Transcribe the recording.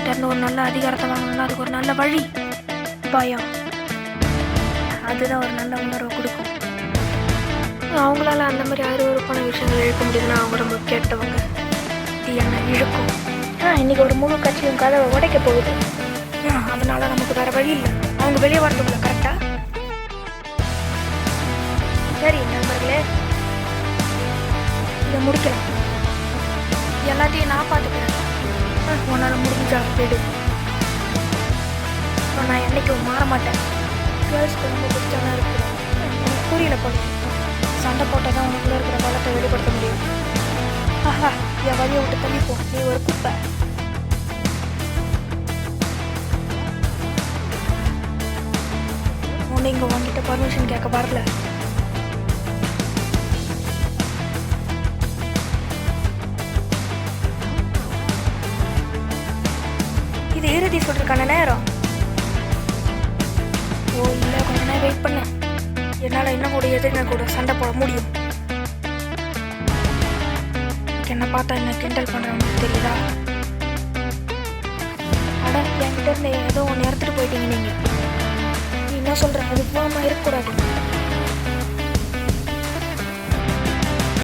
கிட்ட இருந்து ஒரு நல்ல அதிகாரத்தை வாங்கணும்னா அதுக்கு ஒரு நல்ல வழி பயம். அதுதான் ஒரு நல்ல உணர்வை கொடுக்கும். அவங்களால அந்த மாதிரி அருவருப்பான விஷயங்கள் இழுக்க முடியுதுன்னா அவங்க ரொம்ப கெட்டவங்க. இது என்ன இழுக்கும். இன்னைக்கு ஒரு முழு கட்சியும் கதவை உடைக்க போகுது. அதனால நமக்கு வேற வழி இல்லை. அவங்க வெளியே வரதுக்குள்ள கரெக்டா. சரி நண்பர்களே, இதை முடிக்கலாம். எல்லாத்தையும் நான் பார்த்துக்கிறேன். உன்னால் முடிஞ்சா போயிடு. நான் என்றைக்கும் மாற மாட்டேன். கேர்ள்ஸ்க்கு ரொம்ப பிடிச்சவனா இருக்கிறேன். உனக்கு புரியல போல. சண்டை போட்டால் தான் உனக்குள்ள இருக்கிற பலத்தை வெளிப்படுத்த முடியும். ஆஹா, என் வழியை விட்டு தள்ளிப்போம். நீ ஒரு குப்பை. உன்னை இங்கே உங்ககிட்ட பர்மிஷன் கேட்க வரல. இது இறுதி சொல்றதுக்கான நேரம். ஓ இல்லை, கொஞ்ச நேரம் வெயிட் பண்ண. என்னால் இன்னும் கூட எதிரிகள் கூட சண்டை போட முடியும். என்னை பார்த்தா என்ன கிண்டல் பண்ணுறவங்களுக்கு தெரியுதா? அட, என்கிட்ட இருந்து ஏதோ ஒன்று எடுத்துகிட்டு போயிட்டீங்க நீங்கள். நீ என்ன சொல்கிற? அது போகாமல் இருக்கக்கூடாது.